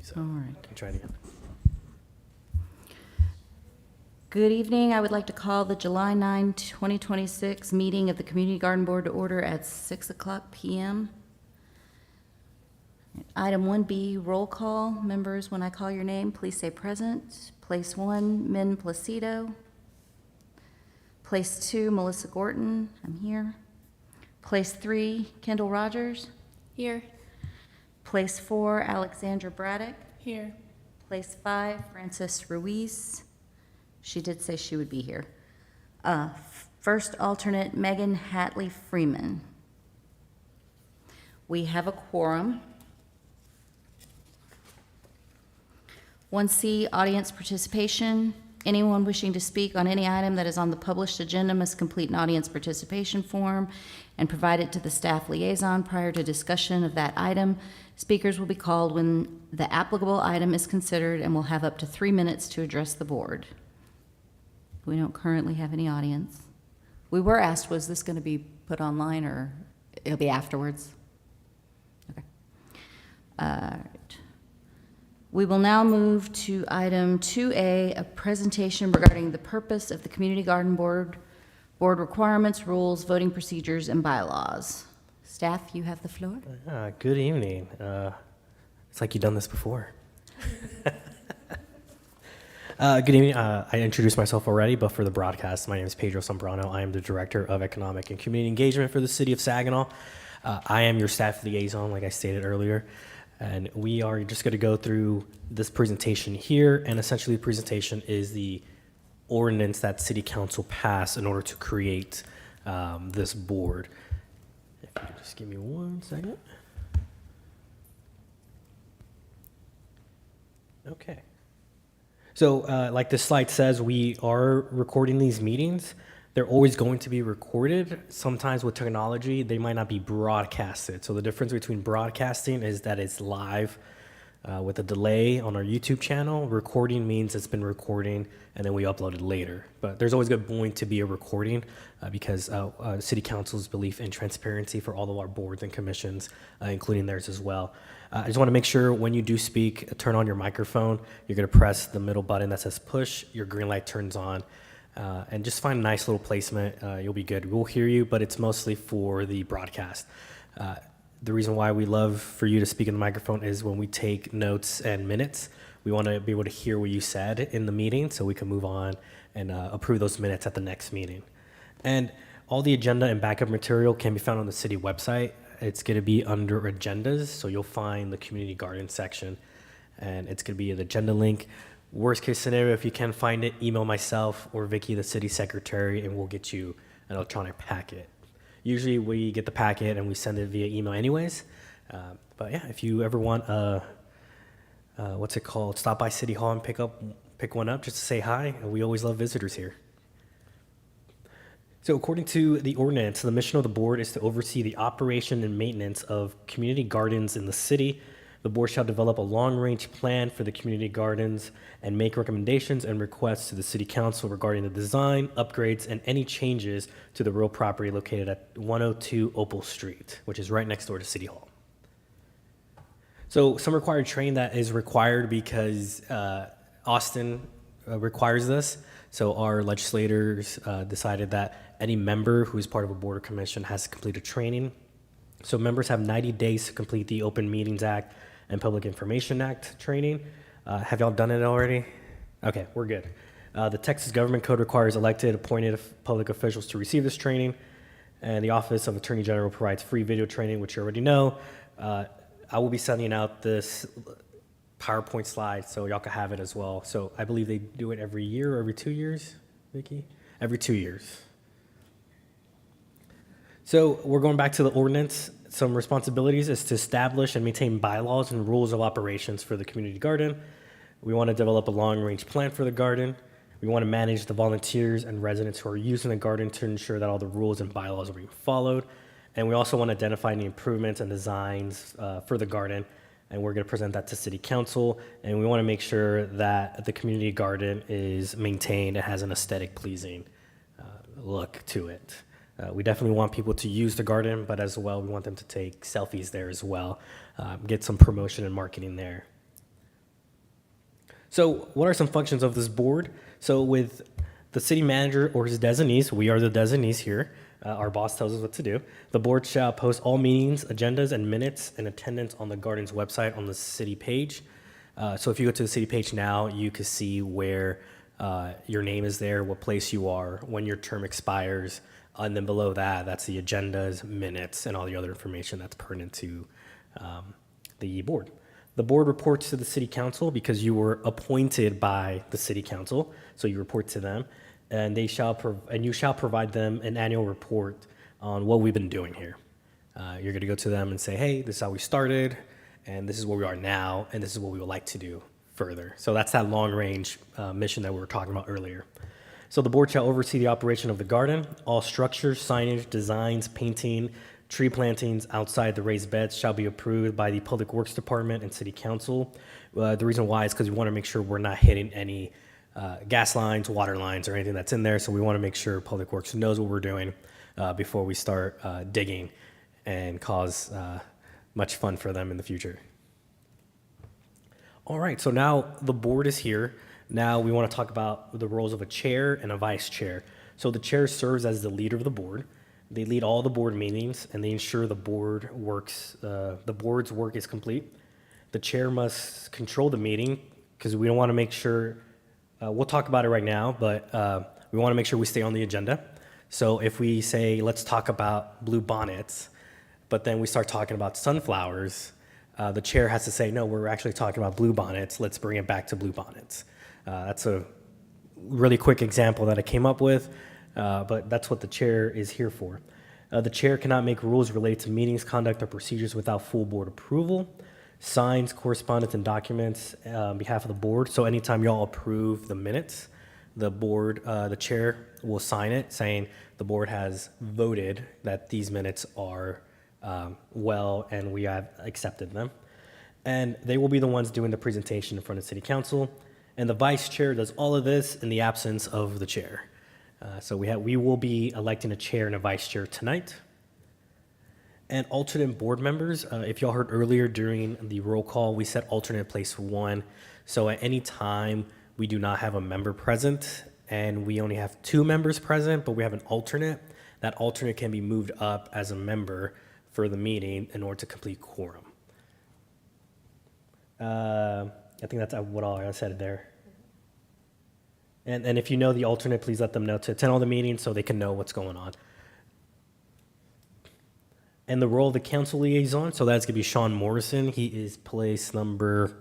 so All right. I can try it again. Good evening. I would like to call the July 9, 2026 meeting of the Community Garden Board to order at 6 o'clock p.m. Item 1B, roll call. Members, when I call your name, please say present. Place 1, Min Placido. Place 2, Melissa Gorton. I'm here. Place 3, Kendall Rogers. Here. Place 4, Alexandra Braddock. Here. Place 5, Frances Ruiz. She did say she would be here. First alternate, Megan Hatley Freeman. We have a quorum. 1C, audience participation. Anyone wishing to speak on any item that is on the published agenda must complete an audience participation form and provide it to the staff liaison prior to discussion of that item. Speakers will be called when the applicable item is considered and will have up to 3 minutes to address the board. We don't currently have any audience. We were asked, was this going to be put online or it'll be afterwards? Okay. All right. We will now move to item 2A, a presentation regarding the purpose of the Community Garden Board requirements, rules, voting procedures, and bylaws. Staff, you have the floor. Good evening. It's like you've done this before. Good evening. I introduced myself already, but for the broadcast, my name is Pedro Zambrano. I am the Director of Economic and Community Engagement for the City of Saginaw. I am your staff liaison, like I stated earlier, and we are just going to go through this presentation here, and essentially the presentation is the ordinance that City Council passed in order to create this board. If you could just give me 1 second. Okay. So like the slide says, we are recording these meetings. They're always going to be recorded. Sometimes with technology, they might not be broadcasted. So the difference between broadcasting is that it's live with a delay on our YouTube channel. Recording means it's been recording and then we upload it later. But there's always going to be a recording because City Council's belief in transparency for all of our boards and commissions, including theirs as well. I just want to make sure when you do speak, turn on your microphone. You're going to press the middle button that says push. Your green light turns on. And just find a nice little placement. You'll be good. We'll hear you, but it's mostly for the broadcast. The reason why we love for you to speak in the microphone is when we take notes and minutes, we want to be able to hear what you said in the meeting so we can move on and approve those minutes at the next meeting. And all the agenda and backup material can be found on the city website. It's going to be under agendas, so you'll find the community garden section, and it's going to be an agenda link. Worst case scenario, if you can't find it, email myself or Vicky, the city secretary, and we'll get you an electronic packet. Usually we get the packet and we send it via email anyways. But yeah, if you ever want what's it called? Stop by City Hall and pick one up just to say hi. And we always love visitors here. So according to the ordinance, the mission of the board is to oversee the operation and maintenance of community gardens in the city. The board shall develop a long-range plan for the community gardens and make recommendations and requests to the city council regarding the design, upgrades, and any changes to the real property located at 102 Opal Street, which is right next door to City Hall. So some required training that is required because Austin requires this. So our legislators decided that any member who is part of a board or commission has to complete a training. So members have 90 days to complete the Open Meetings Act and Public Information Act training. Have y'all done it already? Okay, we're good. The Texas Government Code requires elected, appointed public officials to receive this training, and the Office of Attorney General provides free video training, which you already know. I will be sending out this PowerPoint slide so y'all can have it as well. So I believe they do it every year or every 2 years, Vicky? Every 2 years. So we're going back to the ordinance. Some responsibilities is to establish and maintain bylaws and rules of operations for the community garden. We want to develop a long-range plan for the garden. We want to manage the volunteers and residents who are using the garden to ensure that all the rules and bylaws are being followed. And we also want to identify any improvements and designs for the garden. And we're going to present that to City Council. And we want to make sure that the community garden is maintained and has an aesthetic pleasing look to it. We definitely want people to use the garden, but as well, we want them to take selfies there as well, get some promotion and marketing there. So what are some functions of this board? So with the city manager or his designees, we are the designees here. Our boss tells us what to do. The board shall post all meetings, agendas, and minutes and attendance on the garden's website on the city page. So if you go to the city page now, you can see where your name is there, what place you are, when your term expires, and then below that, that's the agendas, minutes, and all the other information that's pertinent to the board. The board reports to the city council because you were appointed by the city council, so you report to them, and you shall provide them an annual report on what we've been doing here. You're going to go to them and say, hey, this is how we started, and this is where we are now, and this is what we would like to do further. So that's that long-range mission that we were talking about earlier. So the board shall oversee the operation of the garden. All structures, signage, designs, painting, tree plantings outside the raised beds shall be approved by the Public Works Department and City Council. The reason why is because we want to make sure we're not hitting any gas lines, water lines, or anything that's in there. So we want to make sure Public Works knows what we're doing before we start digging and cause much fun for them in the future. All right, so now the board is here. Now we want to talk about the roles of a chair and a vice chair. So the chair serves as the leader of the board. They lead all the board meetings and they ensure the board's work is complete. The chair must control the meeting because we don't want to make sure, we'll talk about it right now, but we want to make sure we stay on the agenda. So if we say, let's talk about blue bonnets, but then we start talking about sunflowers, the chair has to say, no, we're actually talking about blue bonnets. Let's bring it back to blue bonnets. That's a really quick example that I came up with. But that's what the chair is here for. The chair cannot make rules related to meetings, conduct, or procedures without full board approval. Signs, correspondence, and documents on behalf of the board. So anytime y'all approve the minutes, the chair will sign it saying the board has voted that these minutes are well and we have accepted them. And they will be the ones doing the presentation in front of City Council. And the vice chair does all of this in the absence of the chair. So we will be electing a chair and a vice chair tonight. And alternate board members, if y'all heard earlier during the roll call, we said alternate place 1. So at any time we do not have a member present and we only have 2 members present, but we have an alternate, that alternate can be moved up as a member for the meeting in order to complete quorum. I think that's what all I said there. And if you know the alternate, please let them know to attend all the meetings so they can know what's going on. And the role of the council liaison, so that's going to be Sean Morrison. He is place number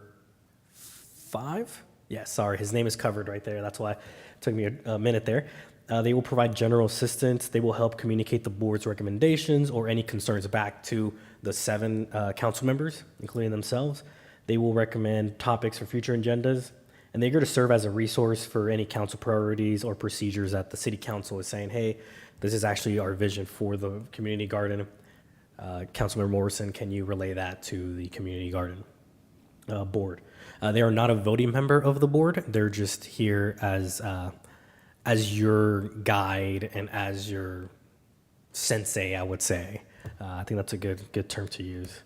5. Yeah, sorry, his name is covered right there. That's why it took me a minute there. They will provide general assistance. They will help communicate the board's recommendations or any concerns back to the 7 council members, including themselves. They will recommend topics for future agendas. And they're going to serve as a resource for any council priorities or procedures that the city council is saying, hey, this is actually our vision for the community garden. Councilmember Morrison, can you relay that to the community garden board? They are not a voting member of the board. They're just here as your guide and as your sensei, I would say. I think that's a good term to use.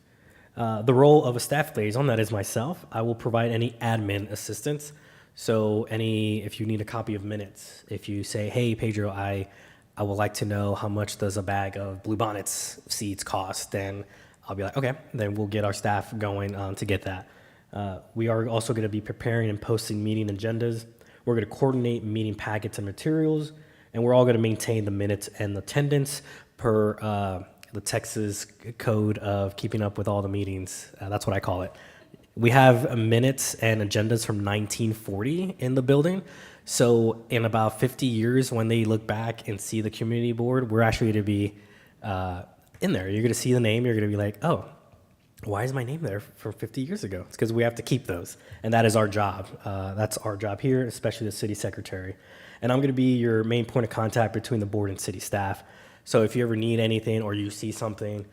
The role of a staff liaison, that is myself, I will provide any admin assistance. So if you need a copy of minutes, if you say, hey, Pedro, I would like to know how much does a bag of bluebonnets seeds cost, then I'll be like, okay, then we'll get our staff going to get that. We are also going to be preparing and posting meeting agendas. We're going to coordinate meeting packets and materials, and we're all going to maintain the minutes and attendance per the Texas code of keeping up with all the meetings. That's what I call it. We have minutes and agendas from 1940 in the building. So in about 50 years, when they look back and see the community board, we're actually going to be in there. You're going to see the name. You're going to be like, oh, why is my name there from 50 years ago? It's because we have to keep those. And that is our job. That's our job here, especially the city secretary. And I'm going to be your main point of contact between the board and city staff. So if you ever need anything or you see something,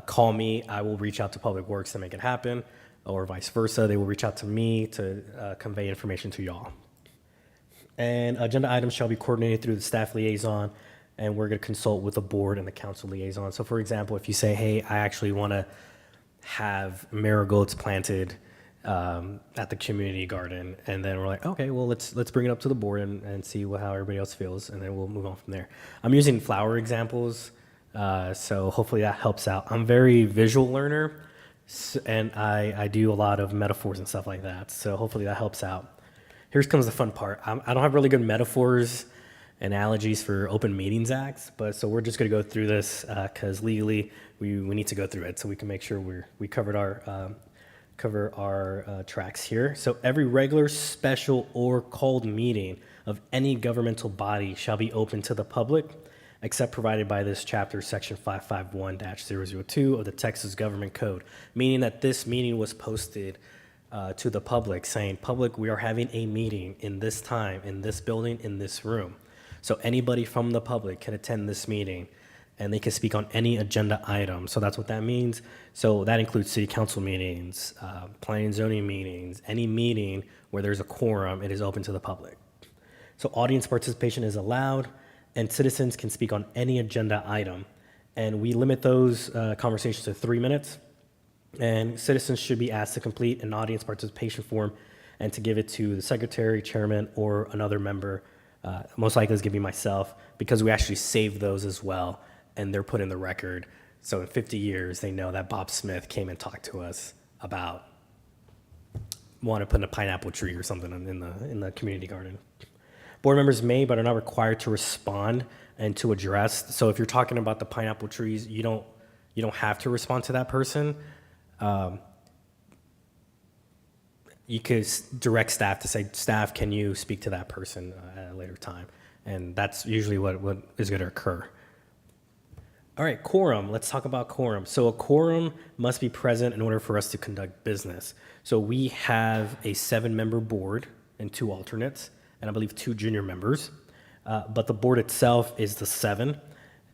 call me. I will reach out to Public Works to make it happen, or vice versa. They will reach out to me to convey information to y'all. And agenda items shall be coordinated through the staff liaison, and we're going to consult with the board and the council liaison. So for example, if you say, hey, I actually want to have marigolds planted at the community garden, and then we're like, okay, well, let's bring it up to the board and see how everybody else feels, and then we'll move on from there. I'm using flower examples, so hopefully that helps out. I'm a very visual learner, and I do a lot of metaphors and stuff like that, so hopefully that helps out. Here comes the fun part. I don't have really good metaphors, analogies for Open Meetings Acts, but so we're just going to go through this because legally we need to go through it so we can make sure we cover our tracks here. So every regular, special, or called meeting of any governmental body shall be open to the public, except provided by this chapter, section 551-002 of the Texas Government Code, meaning that this meeting was posted to the public, saying, public, we are having a meeting in this time, in this building, in this room. So anybody from the public can attend this meeting, and they can speak on any agenda item. So that's what that means. So that includes city council meetings, planning and zoning meetings, any meeting where there's a quorum, it is open to the public. So audience participation is allowed, and citizens can speak on any agenda item. And we limit those conversations to 3 minutes. And citizens should be asked to complete an audience participation form and to give it to the secretary, chairman, or another member. Most likely is going to be myself, because we actually save those as well, and they're put in the record. So in 50 years, they know that Bob Smith came and talked to us about wanting to put in a pineapple tree or something in the community garden. Board members may, but are not required to respond and to address. So if you're talking about the pineapple trees, you don't have to respond to that person. You could direct staff to say, staff, can you speak to that person at a later time? And that's usually what is going to occur. All right, quorum. Let's talk about quorum. So a quorum must be present in order for us to conduct business. So we have a 7-member board and 2 alternates, and I believe 2 junior members. But the board itself is the 7,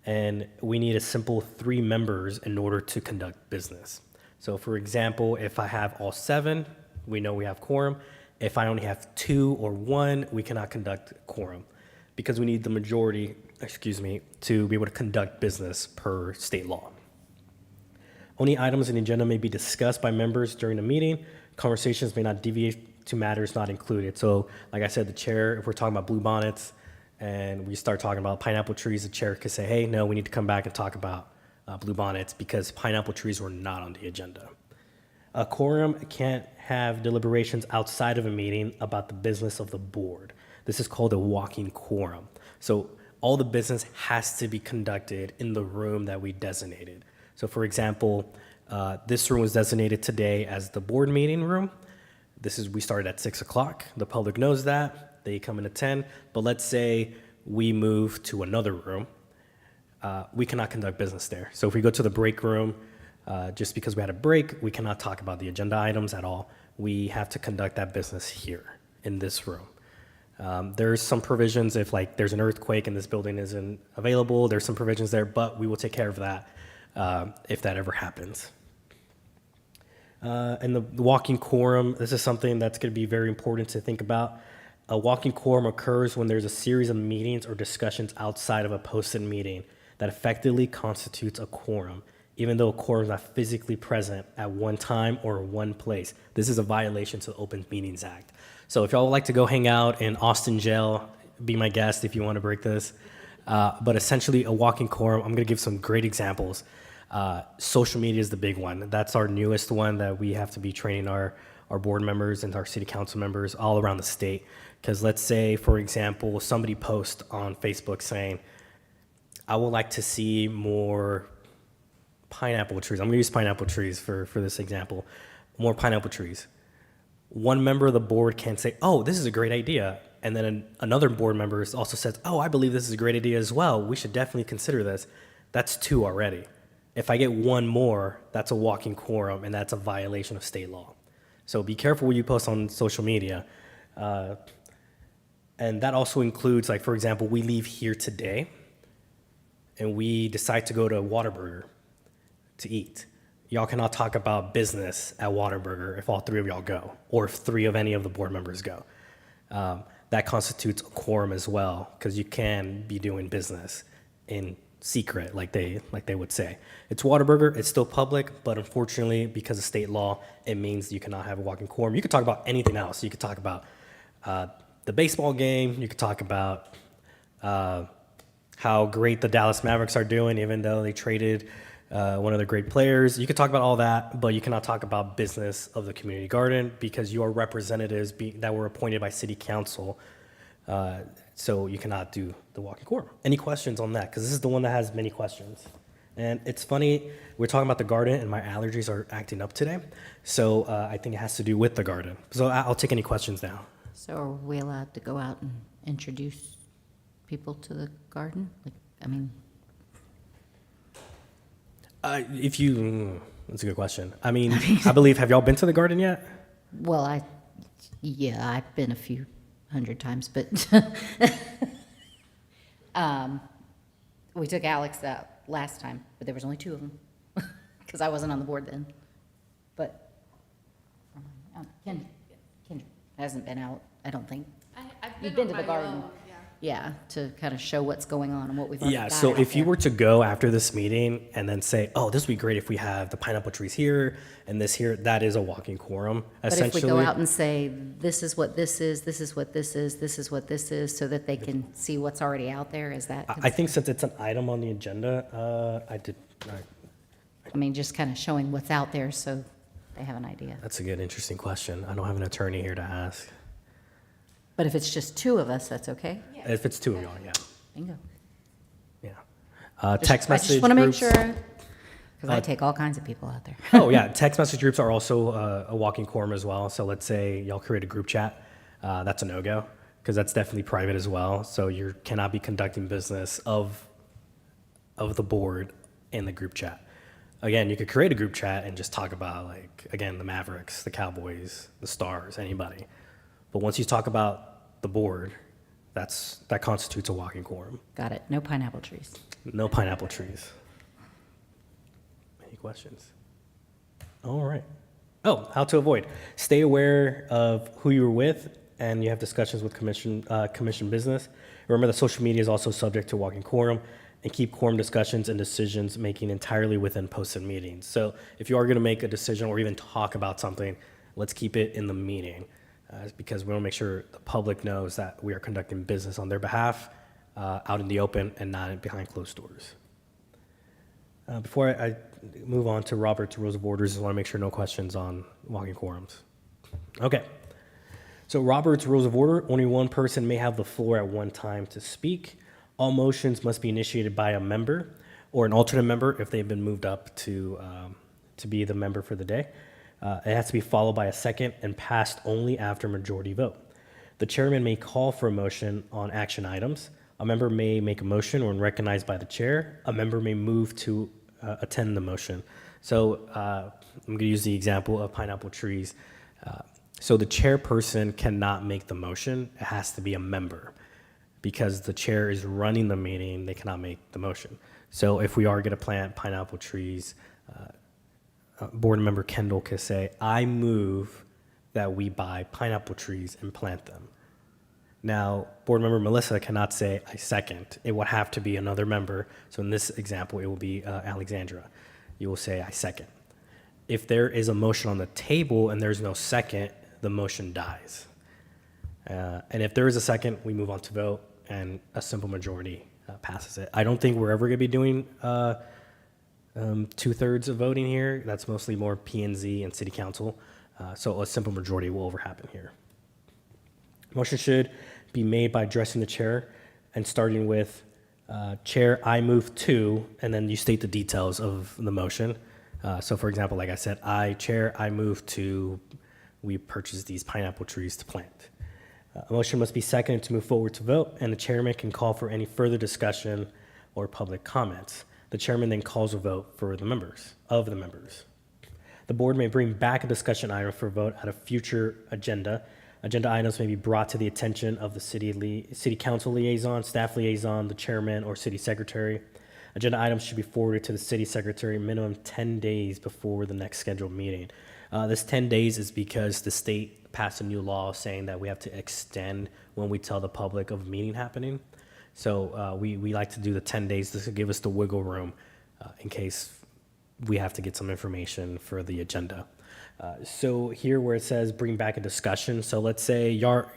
and we need a simple 3 members in order to conduct business. So for example, if I have all 7, we know we have quorum. If I only have 2 or 1, we cannot conduct quorum because we need the majority, to be able to conduct business per state law. Only items in the agenda may be discussed by members during the meeting. Conversations may not deviate to matters not included. So like I said, the chair, if we're talking about bluebonnets and we start talking about pineapple trees, the chair could say, hey, no, we need to come back and talk about bluebonnets because pineapple trees were not on the agenda. A quorum can't have deliberations outside of a meeting about the business of the board. This is called a walking quorum. So all the business has to be conducted in the room that we designated. So for example, this room was designated today as the board meeting room. We started at 6 o'clock. The public knows that. They come in at 10. But let's say we move to another room. We cannot conduct business there. So if we go to the break room, just because we had a break, we cannot talk about the agenda items at all. We have to conduct that business here in this room. There's some provisions if there's an earthquake and this building isn't available, there's some provisions there, but we will take care of that if that ever happens. And the walking quorum, this is something that's going to be very important to think about. A walking quorum occurs when there's a series of meetings or discussions outside of a posted meeting that effectively constitutes a quorum, even though a quorum is not physically present at one time or one place. This is a violation to the Open Meetings Act. So if y'all would like to go hang out in Austin jail, be my guest if you want to break this. But essentially a walking quorum, I'm going to give some great examples. Social media is the big one. That's our newest one that we have to be training our board members and our city council members all around the state. Because let's say, for example, somebody posts on Facebook saying, I would like to see more pineapple trees. I'm going to use pineapple trees for this example. More pineapple trees. One member of the board can say, oh, this is a great idea. And then another board member also says, oh, I believe this is a great idea as well. We should definitely consider this. That's 2 already. If I get 1 more, that's a walking quorum, and that's a violation of state law. So be careful what you post on social media. And that also includes, for example, we leave here today, and we decide to go to Whataburger to eat. Y'all cannot talk about business at Whataburger if all 3 of y'all go, or if 3 of any of the board members go. That constitutes a quorum as well, because you can be doing business in secret, like they would say. It's Whataburger. It's still public, but unfortunately, because of state law, it means you cannot have a walking quorum. You could talk about anything else. You could talk about the baseball game. You could talk about how great the Dallas Mavericks are doing, even though they traded one of their great players. You could talk about all that, but you cannot talk about business of the community garden because you are representatives that were appointed by city council. So you cannot do the walking quorum. Any questions on that? Because this is the one that has many questions. And it's funny, we're talking about the garden and my allergies are acting up today. So I think it has to do with the garden. So I'll take any questions now. So are we allowed to go out and introduce people to the garden? That's a good question. I mean, I believe, have y'all been to the garden yet? Well, I've been a few hundred times, but we took Alex out last time, but there was only 2 of them because I wasn't on the board then. But Kendra hasn't been out, I don't think. I've You've been on to the my garden. own, yeah. Yeah, to kind of show what's going on and what we've already Yeah, got so out if you there. were to go after this meeting and then say, oh, this would be great if we have the pineapple trees here and this here, that is a walking quorum, But if essentially. we go out and say, this is what this is, this is what this is, this is what this is, so that they can see what's already out there, is that? I think since it's an item on the agenda, I mean, just kind of showing what's out there so they have an idea. that's a good, interesting question. I don't have an attorney here to ask. But if it's just 2 of us, that's okay? If it's 2 of y'all, yeah, Bingo. yeah. Text I message just want to make groups. sure, because I take all kinds of people out there. Oh, yeah, text message groups are also a walking quorum as well. So let's say y'all create a group chat, that's a no-go, because that's definitely private as well. So you cannot be conducting business of the board in the group chat. Again, you could create a group chat and just talk about, like, again, the Mavericks, the Cowboys, the Stars, anybody. But once you talk about the board, that constitutes a walking quorum. Got it. No pineapple trees. No pineapple trees. Any questions? All right. Oh, how to avoid. Stay aware of who you're with, and you have discussions with commission business. Remember that social media is also subject to walking quorum, and keep quorum discussions and decisions making entirely within posted meetings. So if you are going to make a decision or even talk about something, let's keep it in the meeting, because we want to make sure the public knows that we are conducting business on their behalf out in the open and not behind closed doors. Before I move on to Robert's Rules of Orders, I want to make sure no questions on walking quorums. Okay. So Robert's Rules of Order, only one person may have the floor at one time to speak. All motions must be initiated by a member or an alternate member if they've been moved up to be the member for the day. It has to be followed by a second and passed only after majority vote. The chairman may call for a motion on action items. A member may make a motion when recognized by the chair. A member may move to attend the motion. So I'm going to use the example of pineapple trees. So the chairperson cannot make the motion. It has to be a member. Because the chair is running the meeting, they cannot make the motion. So if we are going to plant pineapple trees, board member Kendall can say, I move that we buy pineapple trees and plant them. Now, board member Melissa cannot say, I second. It would have to be another member. So in this example, it will be Alexandra. You will say, I second. If there is a motion on the table and there's no second, the motion dies. And if there is a second, we move on to vote, and a simple majority passes it. I don't think we're ever going to be doing 2/3 of voting here. That's mostly more P&Z and city council. So a simple majority will happen here. Motion should be made by addressing the chair and starting with chair, I move to, and then you state the details of the motion. So for example, like I said, chair, I move to, we purchase these pineapple trees to plant. A motion must be seconded to move forward to vote, and the chairman can call for any further discussion or public comments. The chairman then calls a vote for the members. The board may bring back a discussion item for vote at a future agenda. Agenda items may be brought to the attention of the city council liaison, staff liaison, the chairman, or city secretary. Agenda items should be forwarded to the city secretary minimum 10 days before the next scheduled meeting. This 10 days is because the state passed a new law saying that we have to extend when we tell the public of a meeting happening. So we like to do the 10 days. This will give us the wiggle room in case we have to get some information for the agenda. So here where it says bring back a discussion. So let's say you're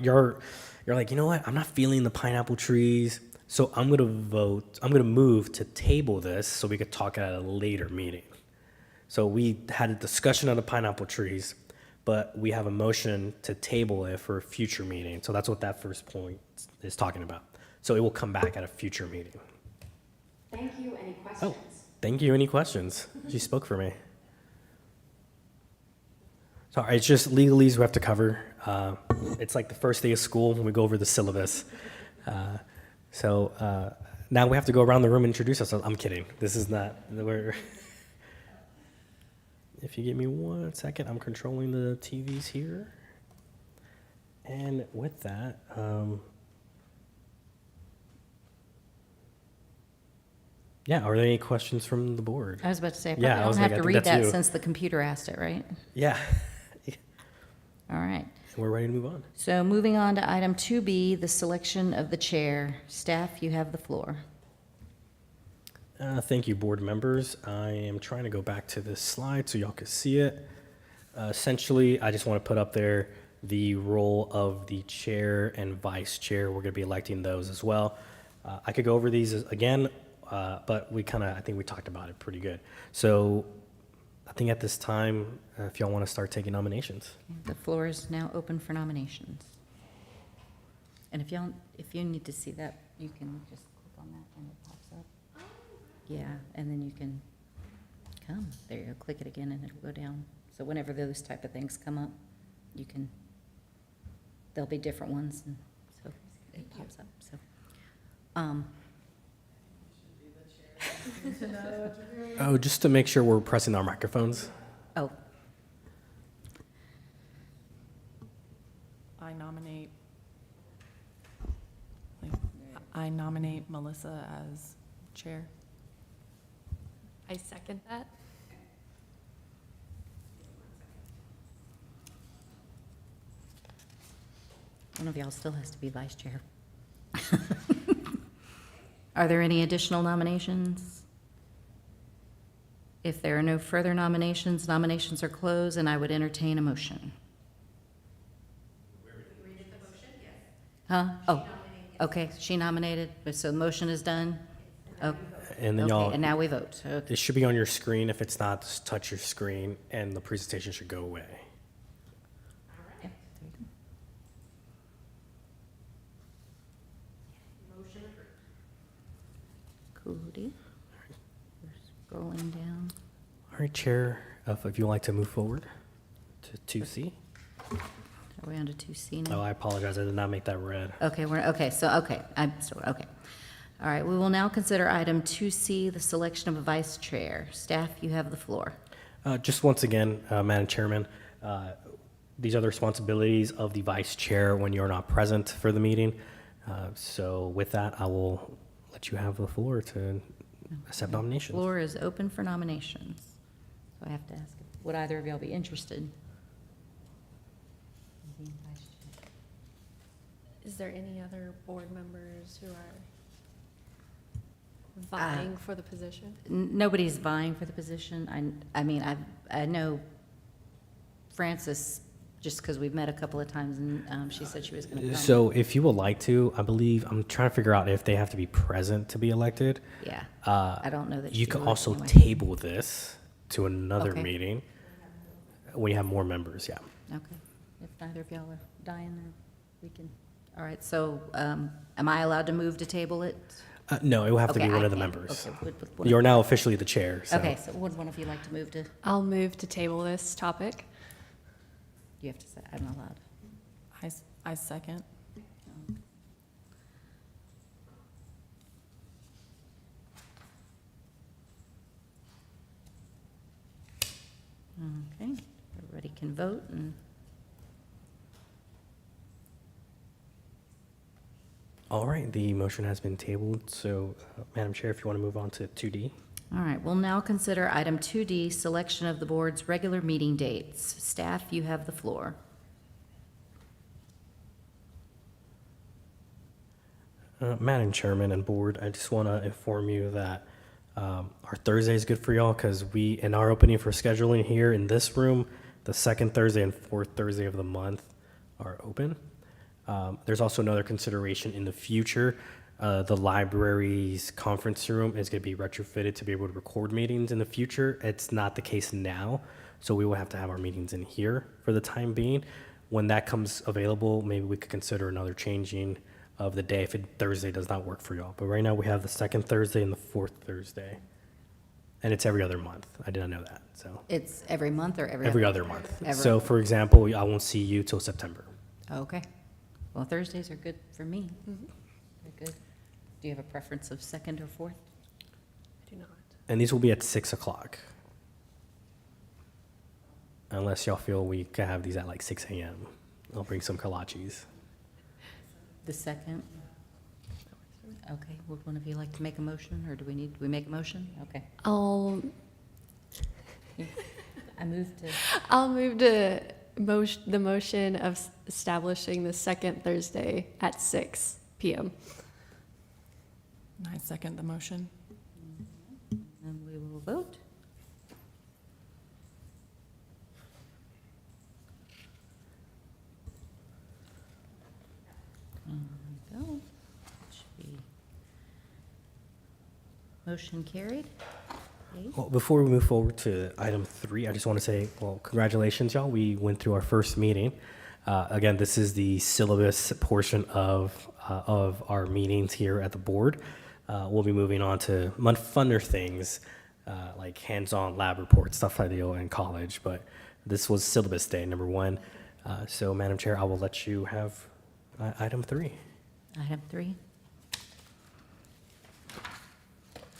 like, you know what? I'm not feeling the pineapple trees. So I'm going to move to table this so we could talk at a later meeting. So we had a discussion on the pineapple trees, but we have a motion to table it for a future meeting. So that's what that first point is talking about. So it will come back at a future meeting. Thank you. Any questions? Oh, thank you. Any questions? She spoke for me. Sorry, it's just legalese we have to cover. It's like the first day of school when we go over the syllabus. So now we have to go around the room and introduce ourselves. I'm kidding. This is not. If you give me 1 second, I'm controlling the TVs here. And with that, yeah, are there any questions from the board? I was about to say, I Yeah, probably I don't was have like, I to think read that's that you. since the computer asked it, right? Yeah, All right. we're ready to move on. So moving on to item 2B, the selection of the chair. Staff, you have the floor. Thank you, board members. I am trying to go back to this slide so y'all can see it. Essentially, I just want to put up there the role of the chair and vice chair. We're going to be electing those as well. I could go over these again, but I think we talked about it pretty good. So I think at this time, if y'all want to start taking nominations. The floor is now open for nominations. And if you need to see that, you can just click on that and it pops up. Yeah, and then you can come. There you go, click it again and it'll go down. So whenever those type of things come up, there'll be different ones and so it pops up, so. Oh, just to make sure we're pressing our microphones. Oh, I nominate Melissa as chair. I second that. one of y'all still has to be vice chair. Are there any additional nominations? If there are no further nominations, nominations are closed, and I would entertain a motion. Huh? Oh, okay, she nominated, so the motion is done? Oh, And then okay, y'all, and now we vote. Okay. it should be on your screen. If it's not, just touch your screen and the presentation should go away. Yep, there you go. Cody. We're scrolling down. All right, Chair, if you'd like to move forward to 2C. Are we on to 2C Oh, now? I apologize. I did not make that red. Okay, okay. All right, we will now consider item 2C, the selection of a vice chair. Staff, you have the floor. Just once again, Madam Chairman, these are the responsibilities of the vice chair when you're not present for the meeting. So with that, I will let you have the floor to accept nominations. Floor is open for nominations. So I have to ask, would either of y'all be interested? Is there any other board members who are vying for the position? Nobody's vying for the position. I mean, I know Frances, just because we've met a couple of times, and she said she was going to come. So if you would like to, I believe, I'm trying to figure out if they have to be present to be elected. Yeah, I don't know that she You can would also anyway. table this to another Okay. meeting when you have more members, yeah. Okay, if neither of y'all are dying, then we can, all right, so, am I allowed to move to table it? No, it will have to be Okay, one I of the can. members. Okay, would one You're now officially the chair, so. Okay, so would one of you like to move to, I'll move to table this topic. you have to say, I'm not allowed. I second. Okay, everybody can vote and, All right, the motion has been tabled, so Madam Chair, if you want to move on to 2D. all right, we'll now consider item 2D, selection of the board's regular meeting dates. Staff, you have the floor. Madam Chairman and Board, I just want to inform you that our Thursday is good for y'all because we, in our opening for scheduling here in this room, the second Thursday and fourth Thursday of the month are open. There's also another consideration in the future. The library's conference room is going to be retrofitted to be able to record meetings in the future. It's not the case now, so we will have to have our meetings in here for the time being. When that comes available, maybe we could consider another changing of the day if Thursday does not work for y'all. But right now, we have the second Thursday and the fourth Thursday. And it's every other month. I didn't know that, so. It's every month or Every other month. Every- So for example, I won't see you till September. Okay. Well, Thursdays are good for me. They're good. Do you have a preference of second or fourth? I do not. And these will be at 6 o'clock. Unless y'all feel we can have these at like 6 a.m. I'll bring some kolaches. The second? Okay, would one of you like to make a motion, or do we make a motion? Okay. I'll Move to, the motion of establishing the second Thursday at 6 p.m. I second the motion. and we will vote. There we go. Should be- Motion carried. Okay. Well, before we move forward to item 3, I just want to say, well, congratulations, y'all. We went through our first meeting. Again, this is the syllabus portion of our meetings here at the board. We'll be moving on to much funner things, like hands-on lab reports, stuff I do in college. But this was syllabus day, number 1. So, Madam Chair, I will let you have item 3. Item 3.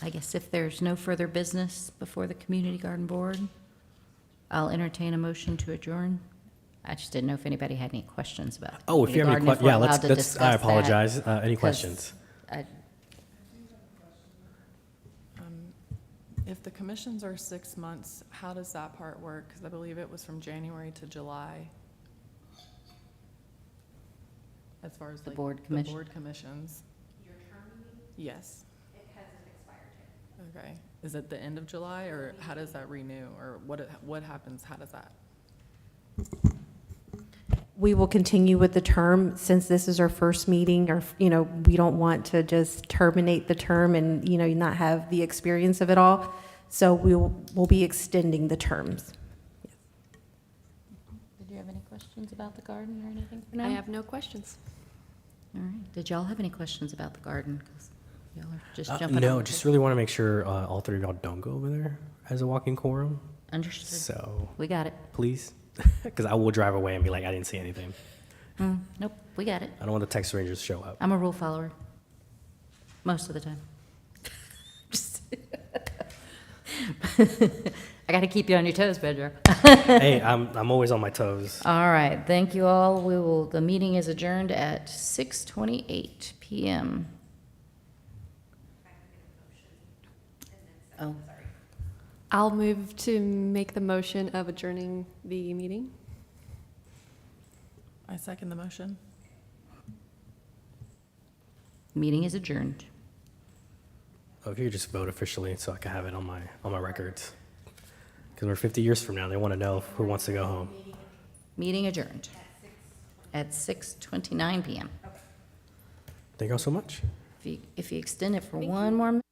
I guess if there's no further business before the Community Garden Board, I'll entertain a motion to adjourn. I just didn't know if anybody had any questions about the Oh, if you have any community garden, questions, yeah, we're let's, allowed to I discuss that, apologize. Any 'cause questions? I- If the commissions are 6 months, how does that part work? Because I believe it was from January to July. As far as The like. board The commission- board commissions. Your term, Yes. It hasn't expired yet. Okay. Is it the end of July, or how does that renew, or what happens, how does that? We will continue with the term since this is our first meeting, or, we don't want to just terminate the term and, not have the experience of it all. So we'll be extending the terms. Did you have any questions about the garden or anything for now? I have no questions. All right. Did y'all have any questions about the garden? 'Cause y'all are just jumping. No, on just it. really want to make sure all 3 of y'all don't go over there as a walking quorum. Understood. So, We got it. please, because I will drive away and be like, I didn't see anything. Nope, we got it. I don't want the Texas Rangers to show up. I'm a rule follower. Most of the time. Just- I got to keep you on your toes, Pedro. Hey, I'm always on my toes. All right, thank you all. The meeting is adjourned at 6:28 PM. Oh, I'll move to make the motion of adjourning the meeting. I second the motion. meeting is adjourned. Oh, if you could just vote officially so I can have it on my records. Because we're 50 years from now, they want to know who wants to go home. Meeting adjourned at 6:29 PM. Thank you all so much. If you extend it for one more minute.